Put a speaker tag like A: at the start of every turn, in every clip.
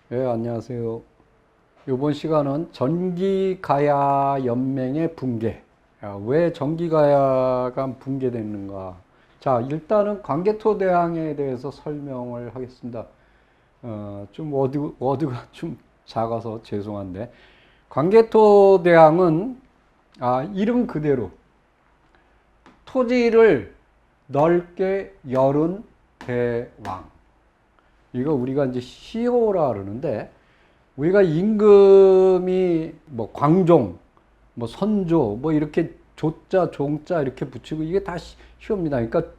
A: 네, 안녕하세요. 이번 시간은 전기가야 연맹의 붕괴. 왜 전기가야가 붕괴됐는가? 자, 일단은 광개토대왕에 대해서 설명을 하겠습니다. 좀 워드가 좀 작아서 죄송한데, 광개토대왕은 이름 그대로 토지를 넓게 열은 대왕. 이거 우리가 이제 시호라 그러는데, 우리가 임금이 뭐 광종, 뭐 선조, 뭐 이렇게 조자, 종자 이렇게 붙이고 이게 다 시호입니다. 그러니까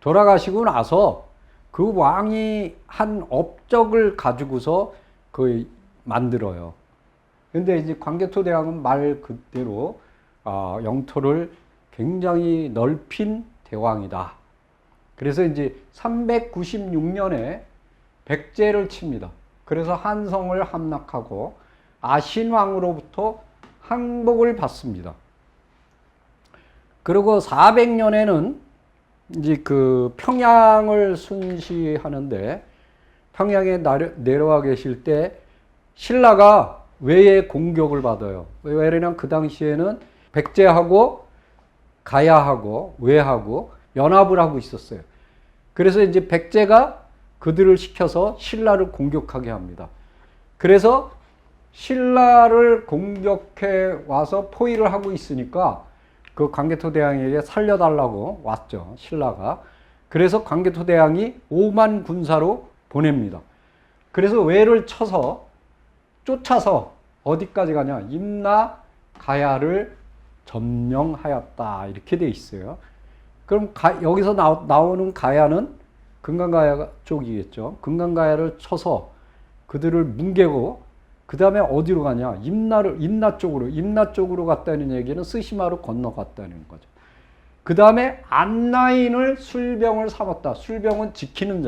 A: 돌아가시고 나서 그 왕이 한 업적을 가지고서 그 만들어요. 근데 이제 광개토대왕은 말 그대로 영토를 굉장히 넓힌 대왕이다. 그래서 이제 396년에 백제를 칩니다. 그래서 한성을 함락하고 아신왕으로부터 항복을 받습니다. 그리고 400년에는 이제 그 평양을 순시하는데, 평양에 내려와 계실 때 신라가 외의 공격을 받아요. 왜냐면 그 당시에는 백제하고 가야하고 외하고 연합을 하고 있었어요. 그래서 이제 백제가 그들을 시켜서 신라를 공격하게 합니다. 그래서 신라를 공격해 와서 포위를 하고 있으니까 그 광개토대왕에게 살려달라고 왔죠, 신라가. 그래서 광개토대왕이 5만 군사로 보냅니다. 그래서 외를 쳐서 쫓아서 어디까지 가냐? 임나 가야를 점령하였다, 이렇게 돼 있어요. 그럼 여기서 나오는 가야는 금강가야 쪽이겠죠. 금강가야를 쳐서 그들을 뭉개고, 그 다음에 어디로 가냐? 임나 쪽으로 갔다는 얘기는 스시마로 건너갔다는 거죠. 그 다음에 안나인을 술병을 삼았다. 술병은 지키는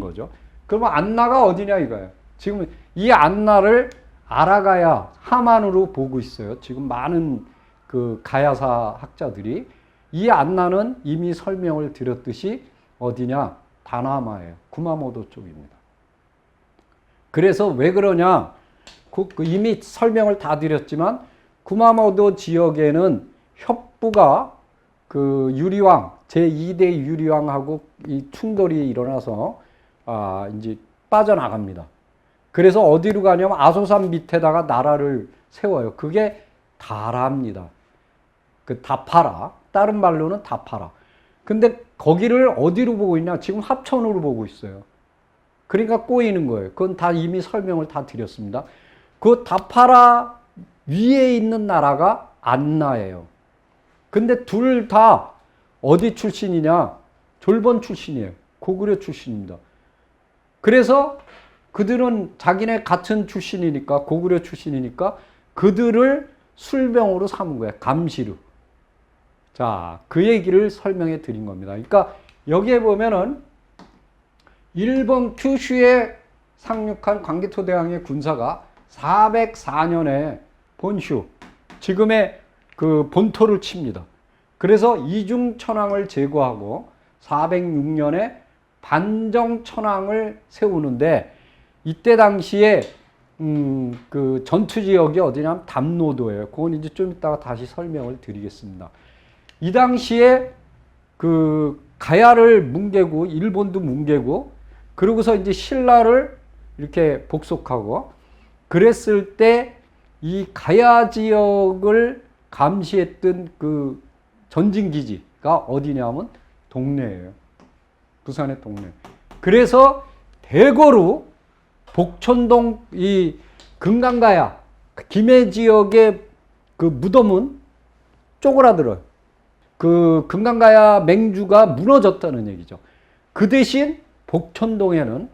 A: 거죠. 그러면 안나가 어디냐 이거예요. 지금 이 안나를 알아가야 하만으로 보고 있어요. 지금 많은 그 가야사 학자들이. 이 안나는 이미 설명을 드렸듯이 어디냐? 다나마예요. 구마모토 쪽입니다. 그래서 왜 그러냐? 이미 설명을 다 드렸지만, 구마모토 지역에는 협부가 그 유리왕, 제2대 유리왕하고 이 충돌이 일어나서 이제 빠져나갑니다. 그래서 어디로 가냐면 아소산 밑에다가 나라를 세워요. 그게 다라입니다. 그 다파라. 다른 말로는 다파라. 근데 거기를 어디로 보고 있냐? 지금 합천으로 보고 있어요. 그러니까 꼬이는 거예요. 그건 다 이미 설명을 다 드렸습니다. 그 다파라 위에 있는 나라가 안나예요. 근데 둘 다 어디 출신이냐? 졸본 출신이에요. 고구려 출신입니다. 그래서 그들은 자기네 같은 출신이니까, 고구려 출신이니까 그들을 술병으로 삼은 거예요. 감시로. 자, 그 얘기를 설명해 드린 겁니다. 그러니까 여기에 보면은 일본 큐슈에 상륙한 광개토대왕의 군사가 404년에 본슈, 지금의 그 본토를 칩니다. 그래서 이중천왕을 제거하고 406년에 반정천왕을 세우는데, 이때 당시에 그 전투 지역이 어디냐면 담노도예요. 그건 이제 좀 이따가 다시 설명을 드리겠습니다. 이 당시에 그 가야를 뭉개고, 일본도 뭉개고, 그러고서 이제 신라를 이렇게 복속하고 그랬을 때, 이 가야 지역을 감시했던 그 전진기지가 어디냐면 동래예요. 부산의 동래. 그래서 대거로 복촌동 이 금강가야 김해 지역의 그 무덤은 쪼그라들어요. 그 금강가야 맹주가 무너졌다는 얘기죠. 그 대신 복촌동에는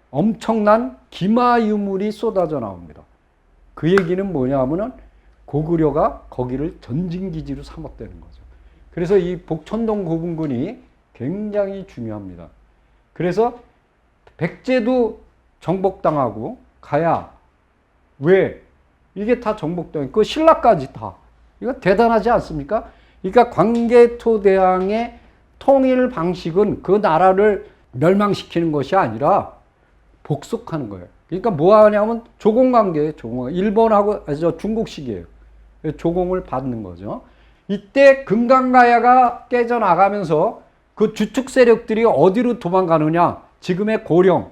A: 엄청난 기마 유물이 쏟아져 나옵니다. 그 얘기는 뭐냐면은 고구려가 거기를 전진기지로 삼았다는 거죠. 그래서 이 복촌동 고분군이 굉장히 중요합니다. 그래서 백제도 정복당하고 가야, 왜? 이게 다 정복당하고 그 신라까지 다. 이거 대단하지 않습니까? 그러니까 광개토대왕의 통일 방식은 그 나라를 멸망시키는 것이 아니라 복속하는 거예요. 그러니까 뭐 하냐면 조공관계예요. 조공. 일본하고 중국식이에요. 조공을 받는 거죠. 이때 금강가야가 깨져나가면서 그 주축 세력들이 어디로 도망가느냐? 지금의 고령.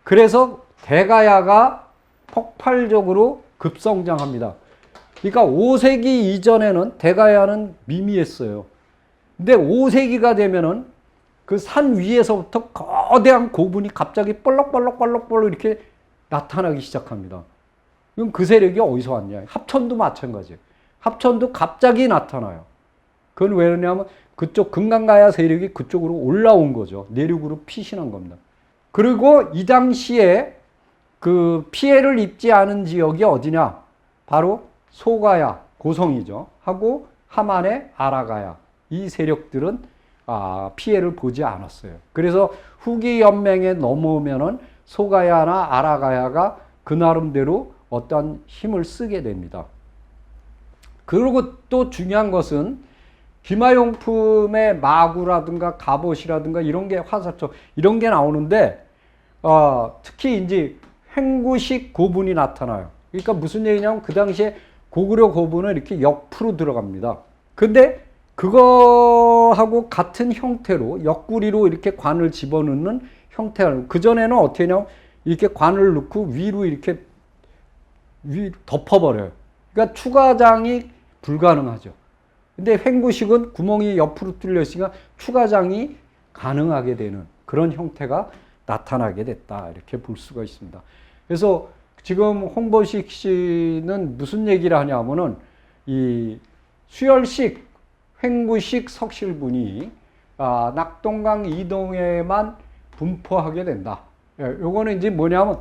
A: 그래서 대가야가 폭발적으로 급성장합니다. 그러니까 5세기 이전에는 대가야는 미미했어요. 근데 5세기가 되면은 그 산 위에서부터 거대한 고분이 갑자기 볼록볼록볼록볼록 이렇게 나타나기 시작합니다. 그럼 그 세력이 어디서 왔냐? 합천도 마찬가지예요. 합천도 갑자기 나타나요. 그건 왜 그러냐면 그쪽 금강가야 세력이 그쪽으로 올라온 거죠. 내륙으로 피신한 겁니다. 그리고 이 당시에 그 피해를 입지 않은 지역이 어디냐? 바로 소가야, 고성이죠. 하고 하만의 아라가야. 이 세력들은 피해를 보지 않았어요. 그래서 후기 연맹에 넘어오면은 소가야나 아라가야가 그 나름대로 어떤 힘을 쓰게 됩니다. 그리고 또 중요한 것은 기마용품의 마구라든가 갑옷이라든가 이런 게 화살촉 이런 게 나오는데 특히 이제 횡구식 고분이 나타나요. 그러니까 무슨 얘기냐면 그 당시에 고구려 고분은 이렇게 옆으로 들어갑니다. 근데 그거하고 같은 형태로 옆구리로 이렇게 관을 집어넣는 형태가 그전에는 어떻게 했냐면 이렇게 관을 넣고 위로 이렇게 덮어버려요. 그러니까 추가장이 불가능하죠. 근데 횡구식은 구멍이 옆으로 뚫려 있으니까 추가장이 가능하게 되는 그런 형태가 나타나게 됐다. 이렇게 볼 수가 있습니다. 그래서 지금 홍보식 씨는 무슨 얘기를 하냐면은 이 수열식, 횡구식 석실분이 낙동강 이동에만 분포하게 된다. 요거는 이제 뭐냐면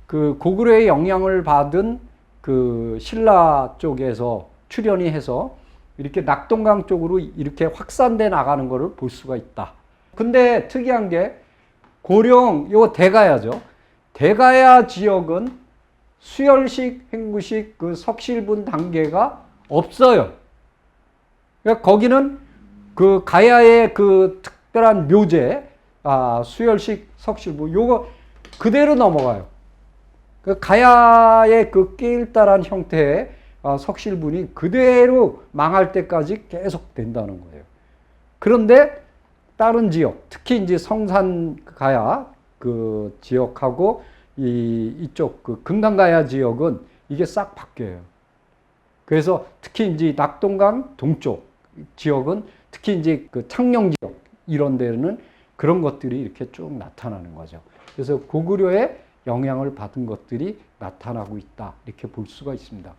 A: 그 고구려의 영향을 받은 그 신라 쪽에서 출현이 해서 이렇게 낙동강 쪽으로 이렇게 확산돼 나가는 것을 볼 수가 있다. 근데 특이한 게 고령, 요 대가야죠. 대가야 지역은 수열식, 횡구식 그 석실분 단계가 없어요. 그러니까 거기는 그 가야의 그 특별한 묘제, 수열식 석실분, 요거 그대로 넘어가요. 그 가야의 그 깨일달한 형태의 석실분이 그대로 망할 때까지 계속 된다는 거예요. 그런데 다른 지역, 특히 이제 성산 가야 그 지역하고 이쪽 그 금강가야 지역은 이게 싹 바뀌어요. 그래서 특히 이제 낙동강 동쪽 지역은 특히 이제 그 창녕 지역 이런 데는 그런 것들이 이렇게 쭉 나타나는 거죠. 그래서 고구려의 영향을 받은 것들이 나타나고 있다. 이렇게 볼 수가 있습니다.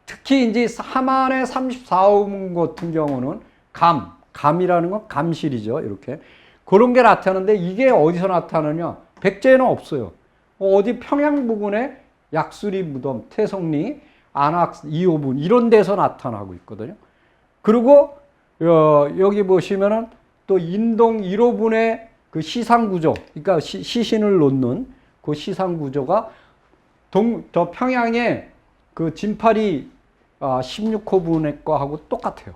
A: 특히 이제 하만의 34음 같은 경우는 감이라는 건 감실이죠. 이렇게. 그런 게 나타나는데 이게 어디서 나타나냐? 백제에는 없어요. 어디 평양 부근에 약수리 무덤, 태성리, 안악 2호분 이런 데서 나타나고 있거든요. 그리고 여기 보시면은 또 인동 1호분의 그 시상구조, 그러니까 시신을 놓는 그 시상구조가 저 평양에 그 진파리 16호분의 거하고 똑같아요.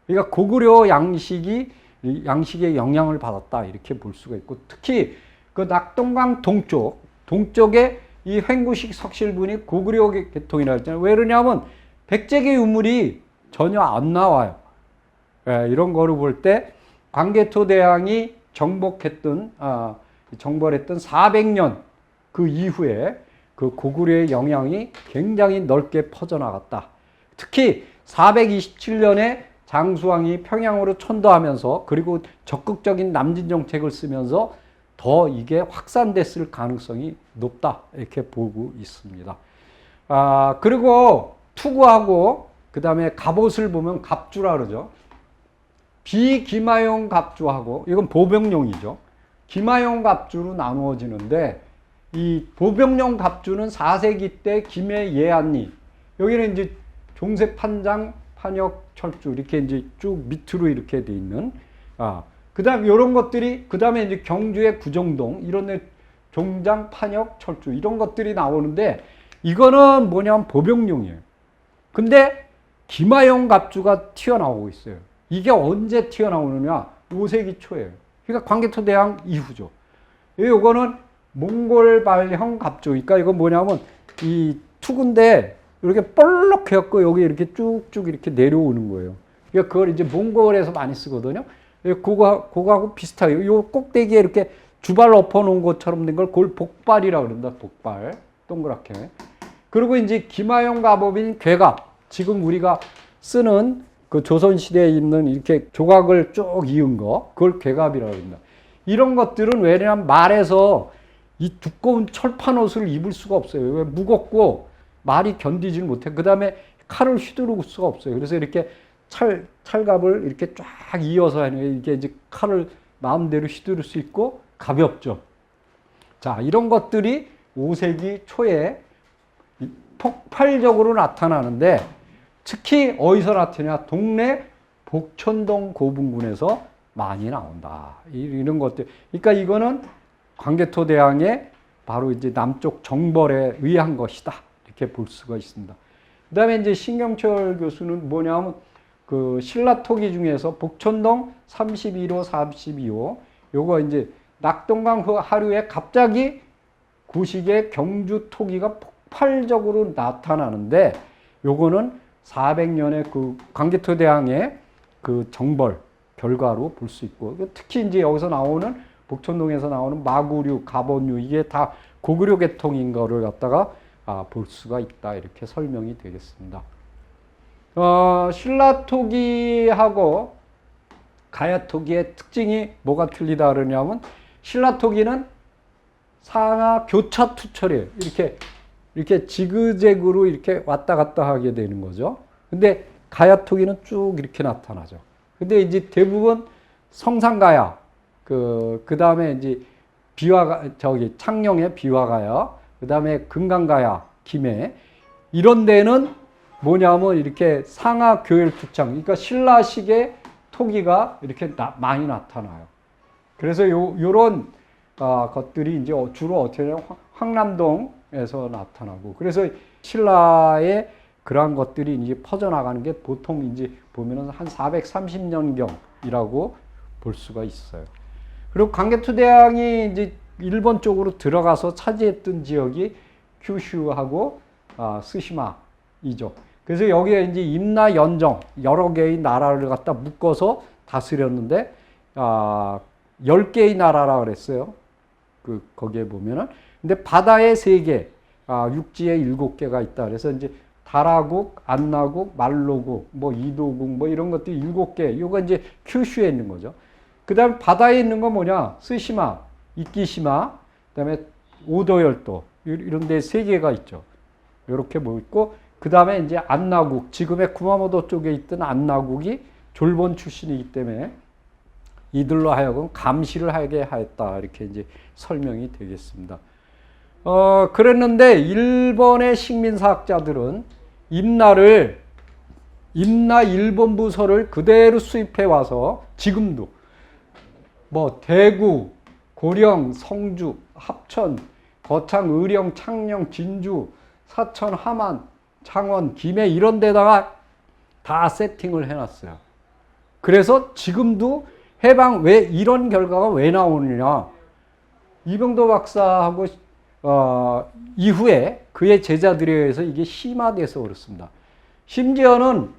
A: 그러니까 고구려 양식의 영향을 받았다 이렇게 볼 수가 있고 특히 그 낙동강 동쪽에 이 횡구식 석실분이 고구려 계통이라 했잖아요. 왜 그러냐면 백제계 유물이 전혀 안 나와요. 이런 거를 볼 때 광개토 대왕이 정벌했던 400년 그 이후에 그 고구려의 영향이 굉장히 넓게 퍼져나갔다. 특히 427년에 장수왕이 평양으로 천도하면서 그리고 적극적인 남진 정책을 쓰면서 더 이게 확산됐을 가능성이 높다 이렇게 보고 있습니다. 그리고 투구하고 그 다음에 갑옷을 보면 갑주라 그러죠. 비기마용 갑주하고 이건 보병용이죠. 기마용 갑주로 나누어지는데 이 보병용 갑주는 4세기 때 김해 예안리 여기는 이제 종색 판장 판역 철주 이렇게 이제 쭉 밑으로 이렇게 돼 있는 그다음 이런 것들이 그다음에 이제 경주의 구정동 이런 데 종장 판역 철주 이런 것들이 나오는데 이거는 뭐냐면 보병용이에요. 근데 기마용 갑주가 튀어나오고 있어요. 이게 언제 튀어나오느냐? 5세기 초예요. 그러니까 광개토 대왕 이후죠. 이거는 몽골발형 갑조. 그러니까 이건 뭐냐면 이 투구인데 이렇게 볼록 해갖고 여기 이렇게 쭉쭉 이렇게 내려오는 거예요. 그러니까 그걸 이제 몽골에서 많이 쓰거든요. 그거하고 비슷하게 요 꼭대기에 이렇게 주발 엎어놓은 것처럼 된 걸 그걸 복발이라고 그런다. 복발. 동그랗게. 그리고 이제 기마용 갑옷인 괴갑. 지금 우리가 쓰는 그 조선시대에 있는 이렇게 조각을 쭉 이은 거. 그걸 괴갑이라고 합니다. 이런 것들은 왜냐하면 말에서 이 두꺼운 철판 옷을 입을 수가 없어요. 왜? 무겁고 말이 견디질 못해. 그 다음에 칼을 휘두를 수가 없어요. 그래서 이렇게 찰갑을 이렇게 쫙 이어서 하는 거예요. 이게 이제 칼을 마음대로 휘두를 수 있고 가볍죠. 자, 이런 것들이 5세기 초에 폭발적으로 나타나는데 특히 어디서 나타나냐? 동네 복천동 고분군에서 많이 나온다. 이런 것들. 그러니까 이거는 광개토대왕의 바로 이제 남쪽 정벌에 의한 것이다. 이렇게 볼 수가 있습니다. 그 다음에 이제 신경철 교수는 뭐냐면 그 신라토기 중에서 복천동 31호, 32호 요거 이제 낙동강 하류에 갑자기 구식의 경주 토기가 폭발적으로 나타나는데 요거는 400년의 그 광개토대왕의 그 정벌 결과로 볼 수 있고 특히 이제 여기서 나오는 복천동에서 나오는 마구류, 갑원류 이게 다 고구려 계통인 거를 갖다가 볼 수가 있다 이렇게 설명이 되겠습니다. 신라토기하고 가야토기의 특징이 뭐가 틀리다 그러냐면 신라토기는 상하 교차 투철이에요. 이렇게 지그재그로 이렇게 왔다 갔다 하게 되는 거죠. 근데 가야토기는 쭉 이렇게 나타나죠. 근데 이제 대부분 성상가야, 그 다음에 이제 창녕의 비화가야, 그 다음에 금강가야, 김해, 이런 데는 뭐냐면 이렇게 상하 교열 투창, 그러니까 신라식의 토기가 이렇게 많이 나타나요. 그래서 요런 것들이 이제 주로 어떻게 되냐면 황남동에서 나타나고, 그래서 신라의 그러한 것들이 이제 퍼져나가는 게 보통 이제 보면은 한 430년경이라고 볼 수가 있어요. 그리고 광개토대왕이 이제 일본 쪽으로 들어가서 차지했던 지역이 큐슈하고 스시마이죠. 그래서 여기에 이제 임나 연정 여러 개의 나라를 갖다 묶어서 다스렸는데 10개의 나라라 그랬어요. 거기에 보면은. 근데 바다에 3개, 육지에 7개가 있다. 그래서 이제 다라국, 안나국, 말로국, 뭐 이도국, 뭐 이런 것들이 7개. 요거 이제 큐슈에 있는 거죠. 그 다음에 바다에 있는 건 뭐냐? 스시마, 이끼시마, 그 다음에 오도열도, 이런 데 3개가 있죠. 요렇게 뭐 있고, 그 다음에 이제 안나국, 지금의 구마모토 쪽에 있던 안나국이 졸본 출신이기 때문에 이들로 하여금 감시를 하게 하였다. 이렇게 이제 설명이 되겠습니다. 그랬는데 일본의 식민사학자들은 임나 일본 부서를 그대로 수입해 와서 지금도 뭐 대구, 고령, 성주, 합천, 거창, 의령, 창녕, 진주, 사천, 함안, 창원, 김해 이런 데다가 다 세팅을 해놨어요. 그래서 지금도 해방 왜 이런 결과가 왜 나오느냐? 이병도 박사하고 이후에 그의 제자들에 의해서 이게 심화돼서 그렇습니다. 심지어는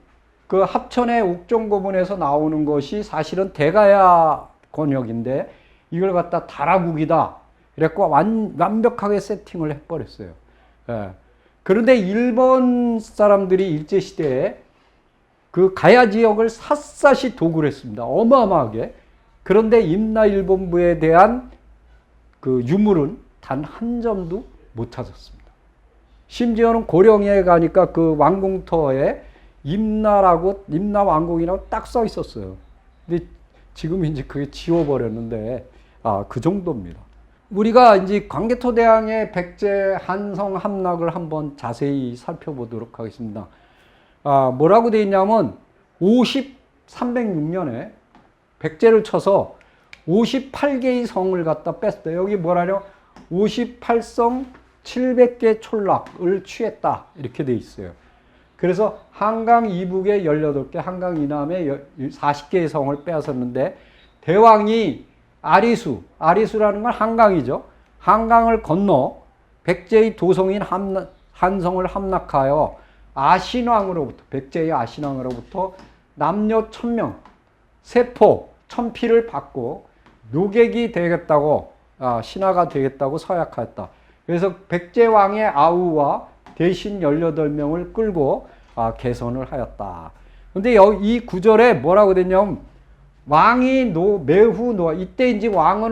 A: 그 합천의 옥정고문에서 나오는 것이 사실은 대가야 권역인데 이걸 갖다 다라국이다. 그래갖고 완벽하게 세팅을 해버렸어요. 예. 그런데 일본 사람들이 일제시대에 그 가야 지역을 샅샅이 도굴 했습니다. 어마어마하게. 그런데 임나일본부에 대한 그 유물은 단 한 점도 못 찾았습니다. 심지어는 고령에 가니까 그 왕궁터에 임나 왕궁이라고 딱 써 있었어요. 근데 지금 이제 그게 지워버렸는데, 그 정도입니다. 우리가 이제 광개토대왕의 백제 한성 함락을 한번 자세히 살펴보도록 하겠습니다. 뭐라고 되어 있냐면 306년에 백제를 쳐서 58개의 성을 갖다 뺐어요. 여기 뭐라냐? 58성 700개 촌락을 취했다. 이렇게 되어 있어요. 그래서 한강 이북에 18개, 한강 이남에 40개의 성을 빼앗았는데 대왕이 아리수라는 건 한강이죠. 한강을 건너 백제의 도성인 한성을 함락하여 백제의 아신왕으로부터 남녀 1000명, 세포 1000피를 받고 노객이 되겠다고, 신하가 되겠다고 서약하였다. 그래서 백제왕의 아우와 대신 18명을 끌고 개선을 하였다. 근데 이 구절에 뭐라고 됐냐면 왕이 매후 이때 이제 왕은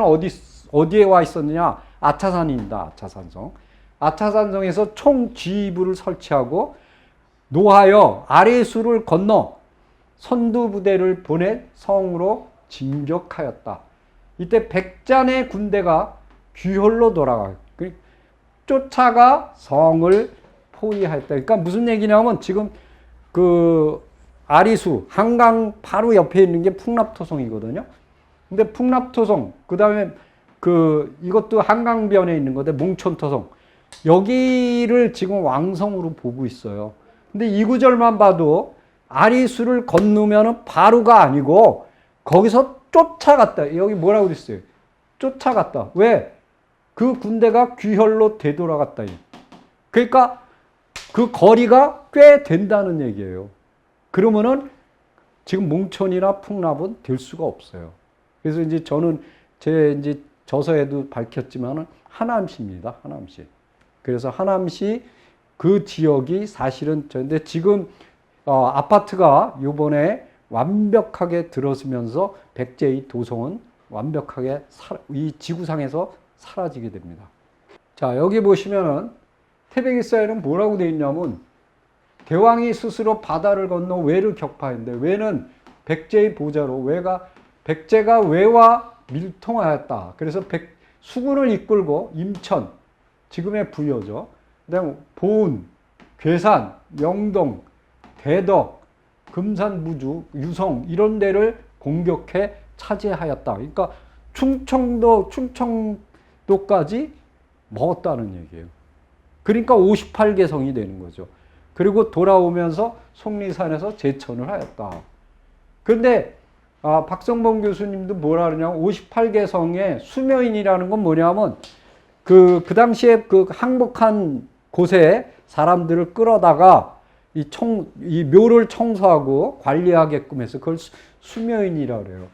A: 어디에 와 있었느냐? 아차산입니다. 아차산성. 아차산성에서 총지휘부를 설치하고 노하여 아래수를 건너 선두부대를 보내 성으로 진격하였다. 이때 백잔의 군대가 귀홀로 돌아가요. 쫓아가 성을 포위하였다. 그러니까 무슨 얘기냐면 지금 그 아리수 한강 바로 옆에 있는 게 풍납토성이거든요. 근데 풍납토성 그다음에 이것도 한강변에 있는 건데 몽촌토성 여기를 지금 왕성으로 보고 있어요. 근데 이 구절만 봐도 아리수를 건너면은 바로가 아니고 거기서 쫓아갔다. 여기 뭐라고 그랬어요? 쫓아갔다. 왜? 그 군대가 귀혈로 되돌아갔다. 그러니까 그 거리가 꽤 된다는 얘기예요. 그러면은 지금 몽촌이나 풍납은 될 수가 없어요. 그래서 이제 저는 제 이제 저서에도 밝혔지만은 하남시입니다. 하남시. 그래서 하남시 그 지역이 사실은 근데 지금 아파트가 요번에 완벽하게 들어서면서 백제의 도성은 완벽하게 이 지구상에서 사라지게 됩니다. 자, 여기 보시면은 태백일사에는 뭐라고 되어 있냐면 대왕이 스스로 바다를 건너 외를 격파했는데 외는 백제의 보좌로 백제가 외와 밀통하였다. 그래서 수군을 이끌고 임천, 지금의 부여죠. 그다음에 보은, 괴산, 명동, 대덕, 금산무주, 유성 이런 데를 공격해 차지하였다. 그러니까 충청도까지 먹었다는 얘기예요. 그러니까 58개 성이 되는 거죠. 그리고 돌아오면서 속리산에서 제천을 하였다. 그런데 박성범 교수님도 뭐라 그러냐면 58개 성의 수묘인이라는 건 뭐냐면 그 당시에 그 항복한 곳에 사람들을 끌어다가 이 묘를 청소하고 관리하게끔 해서 그걸 수묘인이라고 그래요.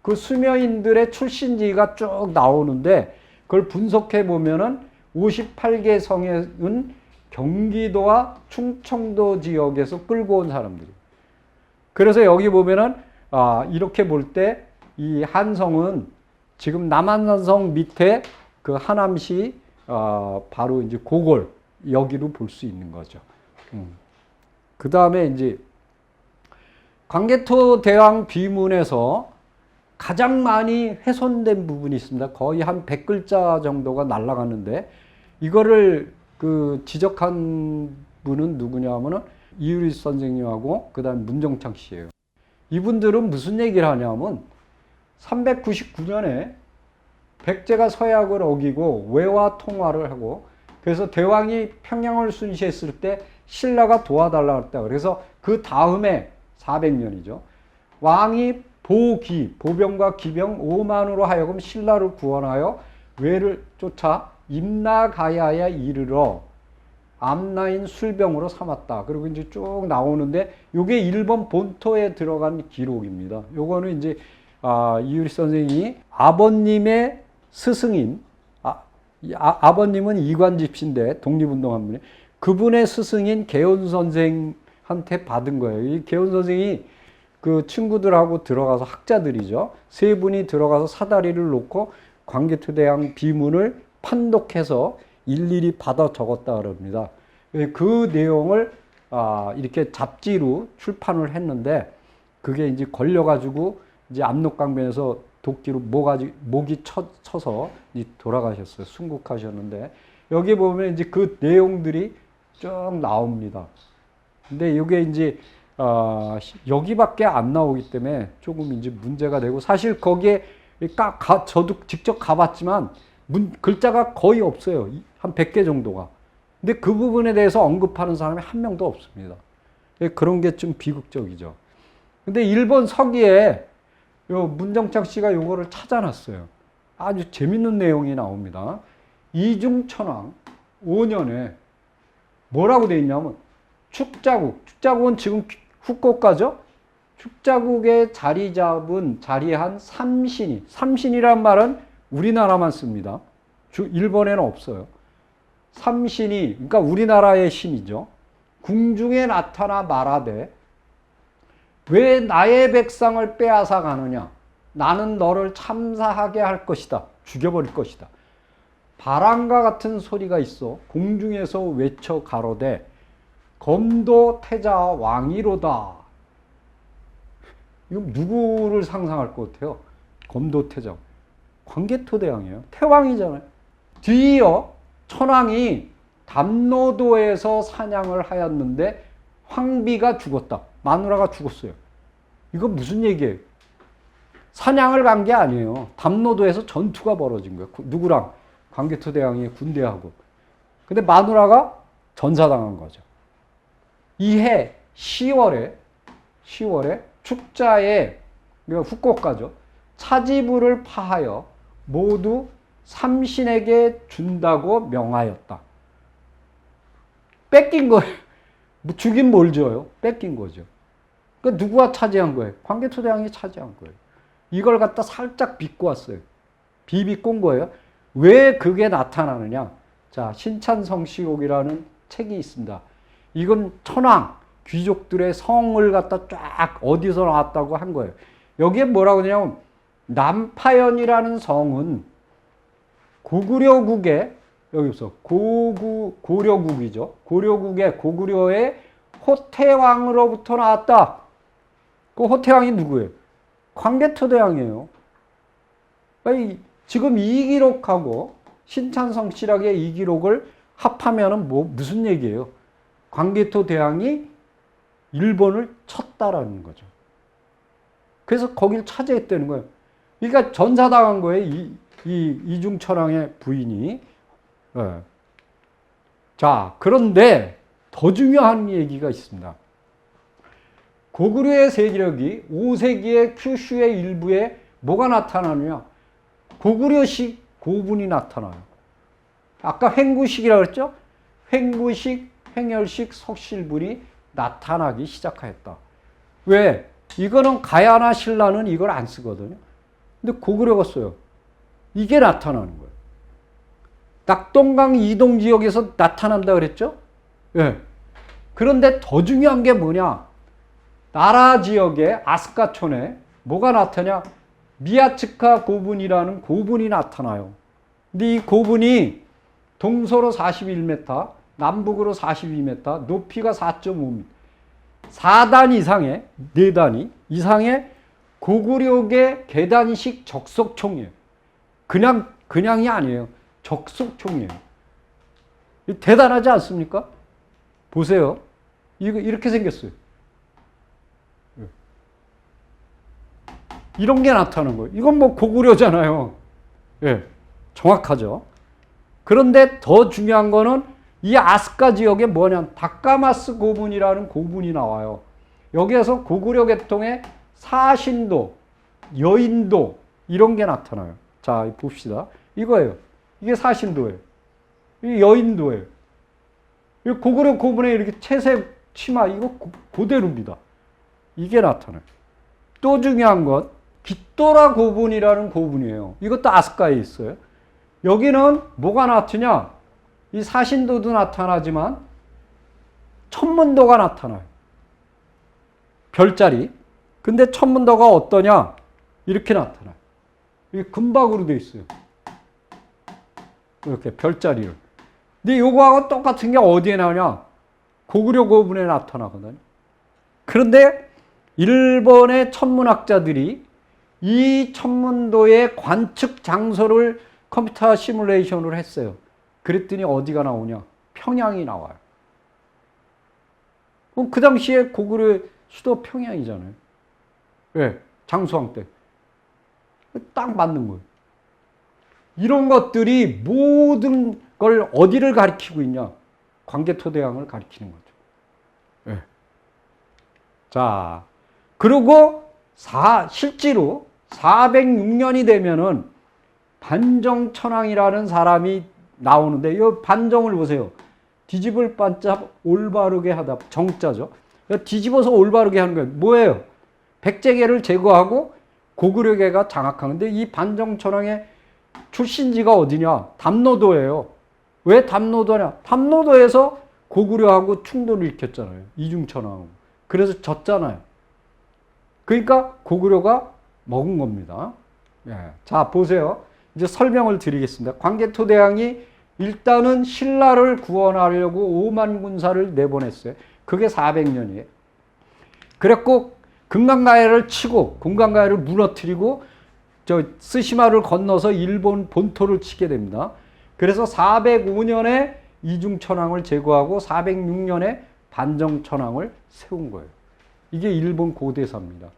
A: 그 수묘인들의 출신지가 쭉 나오는데 그걸 분석해 보면은 58개 성은 경기도와 충청도 지역에서 끌고 온 사람들이. 그래서 여기 보면은 이렇게 볼 때 이 한성은 지금 남한산성 밑에 그 하남시 바로 이제 고골 여기로 볼 수 있는 거죠. 그 다음에 이제 광개토 대왕 비문에서 가장 많이 훼손된 부분이 있습니다. 거의 한 100글자 정도가 날아갔는데 이거를 지적한 분은 누구냐 하면은 이유리 선생님하고 그 다음에 문정창 씨예요. 이분들은 무슨 얘기를 하냐면 399년에 백제가 서약을 어기고 외화 통화를 하고 그래서 대왕이 평양을 순시했을 때 신라가 도와달라고 했다. 그래서 그 다음에 400년이죠. 왕이 보병과 기병 5만으로 하여금 신라를 구원하여 외를 쫓아 임나가야에 이르러 암나인 술병으로 삼았다. 그리고 이제 쭉 나오는데 이게 일본 본토에 들어간 기록입니다. 요거는 이제 이유리 선생이 아버님의 스승인 아버님은 이관집신데 독립운동한 분이 그분의 스승인 개운 선생한테 받은 거예요. 이 개운 선생이 그 친구들하고 들어가서 학자들이죠. 세 분이 들어가서 사다리를 놓고 광개토대왕 비문을 판독해서 일일이 받아 적었다 그럽니다. 그 내용을 이렇게 잡지로 출판을 했는데 그게 이제 걸려가지고 이제 압록강변에서 도끼로 목이 쳐서 돌아가셨어요. 순국하셨는데 여기 보면 이제 그 내용들이 쭉 나옵니다. 근데 이게 이제 여기밖에 안 나오기 때문에 조금 이제 문제가 되고 사실 거기에 저도 직접 가봤지만 글자가 거의 없어요. 한 100개 정도가. 근데 그 부분에 대해서 언급하는 사람이 한 명도 없습니다. 그런 게 좀 비극적이죠. 근데 일본 서기에 문정창 씨가 요거를 찾아놨어요. 아주 재밌는 내용이 나옵니다. 이중천왕 5년에 뭐라고 돼 있냐면 축자국은 지금 후쿠오카죠. 축자국에 자리한 삼신이란 말은 우리나라만 씁니다. 일본에는 없어요. 삼신이, 그러니까 우리나라의 신이죠. 궁중에 나타나 말하되 왜 나의 백성을 빼앗아 가느냐? 나는 너를 참사하게 할 것이다. 죽여버릴 것이다. 바람과 같은 소리가 있어 공중에서 외쳐 가로되 검도 태자 왕이로다. 이거 누구를 상상할 것 같아요? 검도 태자. 광개토대왕이에요. 태왕이잖아요. 뒤이어 천왕이 담노도에서 사냥을 하였는데 황비가 죽었다. 마누라가 죽었어요. 이거 무슨 얘기예요? 사냥을 간 게 아니에요. 담노도에서 전투가 벌어진 거예요. 누구랑? 광개토대왕의 군대하고. 근데 마누라가 전사당한 거죠. 이해 10월에 축자에, 후쿠오카죠. 차지부를 파하여 모두 삼신에게 준다고 명하였다. 뺏긴 거예요. 주긴 뭘 줘요? 뺏긴 거죠. 그러니까 누구가 차지한 거예요? 광개토대왕이 차지한 거예요. 이걸 갖다 살짝 빚고 왔어요. 비비고 온 거예요. 왜 그게 나타나느냐? 자, 신찬성시록이라는 책이 있습니다. 이건 천황, 귀족들의 성을 갖다 쫙 어디서 나왔다고 한 거예요. 여기에 뭐라고 하냐면 남파연이라는 성은 고구려국의, 여기서 고려국이죠. 고구려의 호태왕으로부터 나왔다. 그 호태왕이 누구예요? 광개토대왕이에요. 지금 이 기록하고 신찬성시락의 이 기록을 합하면은 무슨 얘기예요? 광개토대왕이 일본을 쳤다라는 거죠. 그래서 거길 차지했다는 거예요. 그러니까 전사당한 거예요. 이 이중천왕의 부인이. 네. 자, 그런데 더 중요한 얘기가 있습니다. 고구려의 세력이 5세기의 큐슈의 일부에 뭐가 나타나느냐? 고구려식 고분이 나타나요. 아까 횡구식이라고 그랬죠? 횡구식, 횡열식, 석실분이 나타나기 시작하였다. 왜? 이거는 가야나 신라는 이걸 안 쓰거든요. 근데 고구려가 써요. 이게 나타나는 거예요. 낙동강 이동 지역에서 나타난다 그랬죠? 예. 그런데 더 중요한 게 뭐냐? 나라 지역의 아스카촌에 뭐가 나타나냐? 미야츠카 고분이라는 고분이 나타나요. 근데 이 고분이 동서로 41m, 남북으로 42m, 높이가 4.5m. 4단 이상의, 4단위 이상의 고구려계 계단식 적석총이에요. 그냥이 아니에요. 적석총이에요. 대단하지 않습니까? 보세요. 이거 이렇게 생겼어요. 이런 게 나타나는 거예요. 이건 뭐 고구려잖아요. 예, 정확하죠. 그런데 더 중요한 거는 이 아스카 지역에 뭐냐, 다카마스 고분이라는 고분이 나와요. 여기에서 고구려 계통의 사신도, 여인도 이런 게 나타나요. 자, 봅시다. 이거예요. 이게 사신도예요. 이게 여인도예요. 고구려 고분에 이렇게 채색 치마 이거 그대로입니다. 이게 나타나요. 또 중요한 건 깃도라 고분이라는 고분이에요. 이것도 아스카에 있어요. 여기는 뭐가 나타나냐? 이 사신도도 나타나지만 천문도가 나타나요. 별자리. 근데 천문도가 어떠냐? 이렇게 나타나요. 이게 금박으로 되어 있어요. 이렇게 별자리를. 근데 요거하고 똑같은 게 어디에 나오냐? 고구려 고분에 나타나거든요. 그런데 일본의 천문학자들이 이 천문도의 관측 장소를 컴퓨터 시뮬레이션을 했어요. 그랬더니 어디가 나오냐? 평양이 나와요. 그럼 그 당시에 고구려 수도 평양이잖아요. 왜? 장수왕 때. 딱 맞는 거예요. 이런 것들이 모든 걸 어디를 가리키고 있냐? 광개토대왕을 가리키는 거죠. 네. 자, 그리고 실제로 406년이 되면은 반정천왕이라는 사람이 나오는데 이 반정을 보세요. 뒤집을 반자 올바르게 하다. 정자죠. 뒤집어서 올바르게 하는 거예요. 뭐예요? 백제계를 제거하고 고구려계가 장악하는데 이 반정천왕의 출신지가 어디냐? 담노도예요. 왜 담노도냐? 담노도에서 고구려하고 충돌을 일으켰잖아요. 이중천왕. 그래서 졌잖아요. 그러니까 고구려가 먹은 겁니다. 예. 자, 보세요. 이제 설명을 드리겠습니다. 광개토대왕이 일단은 신라를 구원하려고 5만 군사를 내보냈어요. 그게 400년이에요. 그랬고 금강가야를 치고 금강가야를 무너뜨리고 저 스시마를 건너서 일본 본토를 치게 됩니다. 그래서 405년에 이중천왕을 제거하고 406년에 반정천왕을 세운 거예요. 이게 일본 고대사입니다.